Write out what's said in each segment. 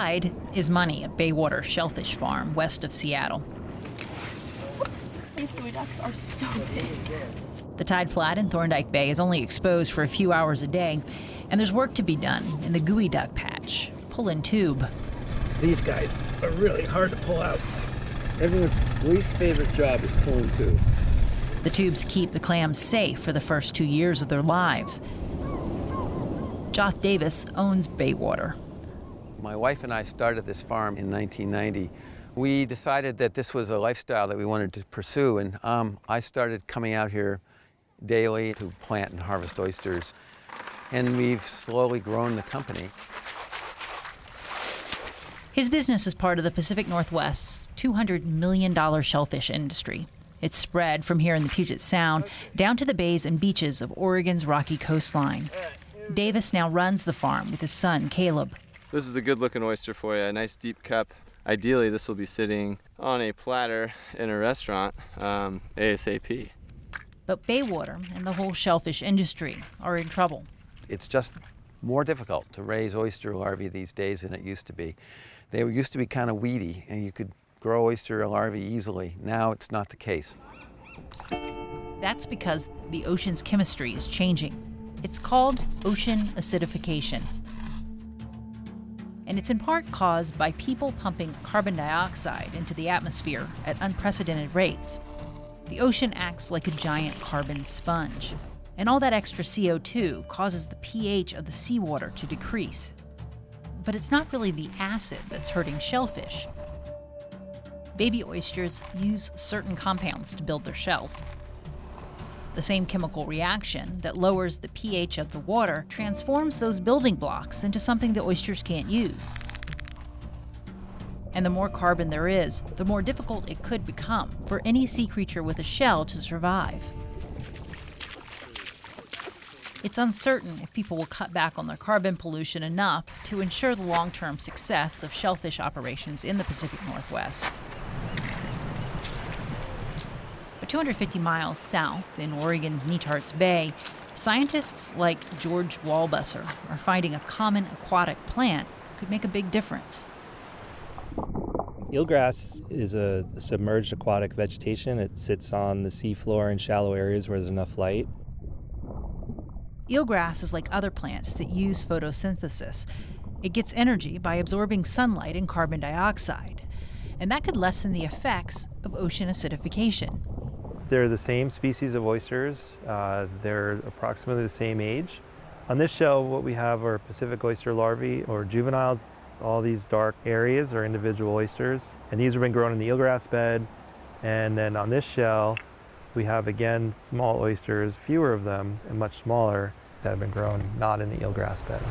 tide is money at Baywater Shellfish Farm west of Seattle. These gooey ducks are so big. The tide flat in Thorndike Bay is only exposed for a few hours a day, and there's work to be done in the gooey duck patch, pull-in tube. These guys are really hard to pull out. Everyone's least favorite job is pulling tube. The tubes keep the clams safe for the first 2 years of their lives. Joth Davis owns Baywater. My wife and I started this farm in 1990. We decided that this was a lifestyle that we wanted to pursue, and I started coming out here daily to plant and harvest oysters, and we've slowly grown the company. His business is part of the Pacific Northwest's $200 million shellfish industry. It's spread from here in the Puget Sound down to the bays and beaches of Oregon's rocky coastline. Davis now runs the farm with his son, Caleb. This is a good-looking oyster for you, a nice deep cup. Ideally, this will be sitting on a platter in a restaurant ASAP. But Baywater and the whole shellfish industry are in trouble. It's just more difficult to raise oyster larvae these days than it used to be. They used to be kind of weedy, and you could grow oyster larvae easily. Now it's not the case. That's because the ocean's chemistry is changing. It's called ocean acidification. And it's in part caused by people pumping carbon dioxide into the atmosphere at unprecedented rates. The ocean acts like a giant carbon sponge, and all that extra CO2 causes the pH of the seawater to decrease. But it's not really the acid that's hurting shellfish. Baby oysters use certain compounds to build their shells. The same chemical reaction that lowers the pH of the water transforms those building blocks into something the oysters can't use. And the more carbon there is, the more difficult it could become for any sea creature with a shell to survive. It's uncertain if people will cut back on their carbon pollution enough to ensure the long-term success of shellfish operations in the Pacific Northwest. But 250 miles south in Oregon's Netarts Bay, scientists like George Walbusser are finding a common aquatic plant could make a big difference. Eelgrass is a submerged aquatic vegetation. It sits on the seafloor in shallow areas where there's enough light. Eelgrass is like other plants that use photosynthesis. It gets energy by absorbing sunlight and carbon dioxide, and that could lessen the effects of ocean acidification. They're the same species of oysters. They're approximately the same age. On this shell, what we have are Pacific oyster larvae, or juveniles. All these dark areas are individual oysters, and these have been grown in the eelgrass bed. And then on this shell, we have, again, small oysters, fewer of them and much smaller, that have been grown not in the eelgrass bed.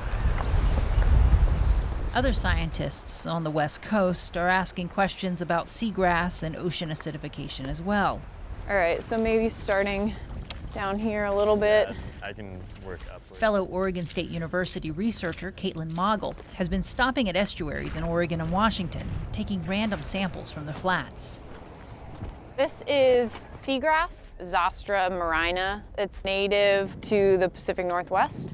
Other scientists on the West Coast are asking questions about seagrass and ocean acidification as well. All right, so maybe starting down here a little bit. Yeah, I can work upward. Fellow Oregon State University researcher Caitlin Moggle has been stopping at estuaries in Oregon and Washington, taking random samples from the flats. This is seagrass, Zostra marina. It's native to the Pacific Northwest.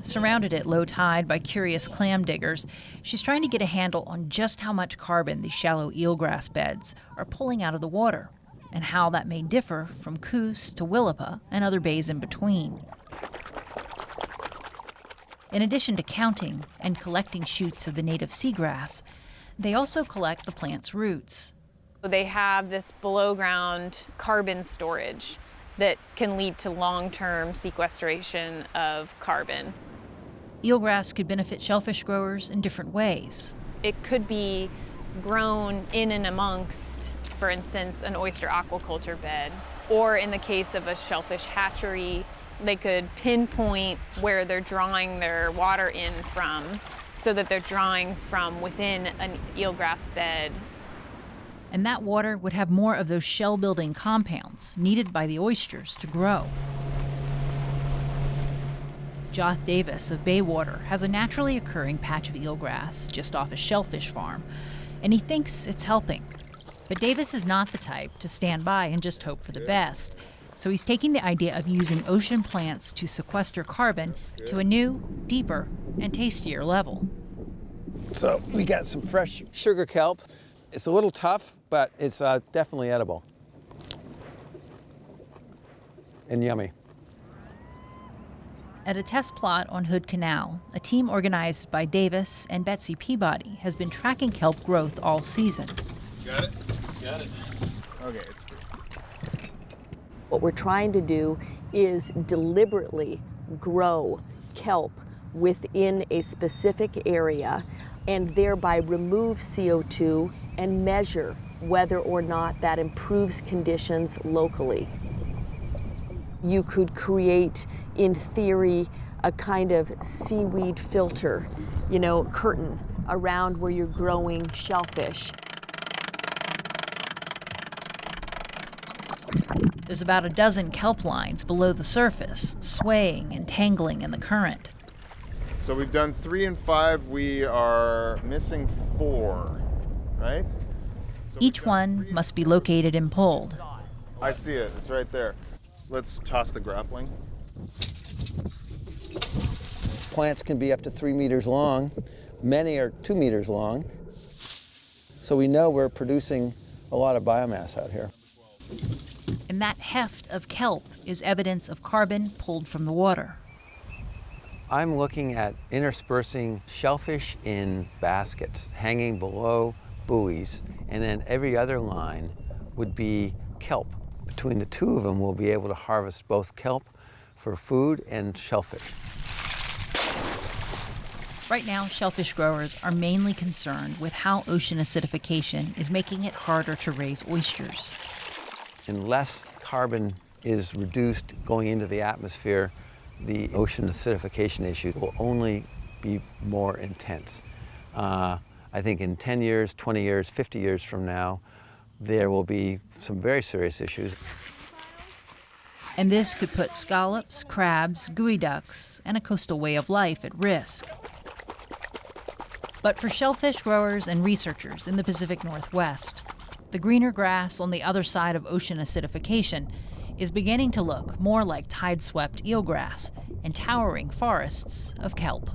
Surrounded at low tide by curious clam diggers, she's trying to get a handle on just how much carbon these shallow eelgrass beds are pulling out of the water, and how that may differ from Coos to Willapa and other bays in between. In addition to counting and collecting shoots of the native seagrass, they also collect the plant's roots. They have this below-ground carbon storage that can lead to long-term sequestration of carbon. Eelgrass could benefit shellfish growers in different ways. It could be grown in and amongst, for instance, an oyster aquaculture bed, or in the case of a shellfish hatchery, they could pinpoint where they're drawing their water in from, so that they're drawing from within an eelgrass bed. And that water would have more of those shell-building compounds needed by the oysters to grow. Joth Davis of Baywater has a naturally occurring patch of eelgrass just off a shellfish farm, and he thinks it's helping. But Davis is not the type to stand by and just hope for the best. So he's taking the idea of using ocean plants to sequester carbon to a new, deeper, and tastier level. So we got some fresh sugar kelp. It's a little tough, but it's definitely edible. And yummy. At a test plot on Hood Canal, a team organized by Davis and Betsy Peabody has been tracking kelp growth all season. Got it? Got it. Okay, it's good. What we're trying to do is deliberately grow kelp within a specific area and thereby remove CO2 and measure whether or not that improves conditions locally. You could create, in theory, a kind of seaweed filter, curtain around where you're growing shellfish. There's about a dozen kelp lines below the surface, swaying and tangling in the current. So we've done 3 and 5. We are missing 4, right? So each one must be located and pulled. I see it. It's right there. Let's toss the grappling. Plants can be up to 3 meters long. Many are 2 meters long. So we know we're producing a lot of biomass out here. And that heft of kelp is evidence of carbon pulled from the water. I'm looking at interspersing shellfish in baskets hanging below buoys, and then every other line would be kelp. Between the two of them, we'll be able to harvest both kelp for food and shellfish. Right now, shellfish growers are mainly concerned with how ocean acidification is making it harder to raise oysters. Unless carbon is reduced going into the atmosphere, the ocean acidification issue will only be more intense. I think in 10 years, 20 years, 50 years from now, there will be some very serious issues. And this could put scallops, crabs, gooey ducks, and a coastal way of life at risk. But for shellfish growers and researchers in the Pacific Northwest, the greener grass on the other side of ocean acidification is beginning to look more like tide-swept eelgrass and towering forests of kelp.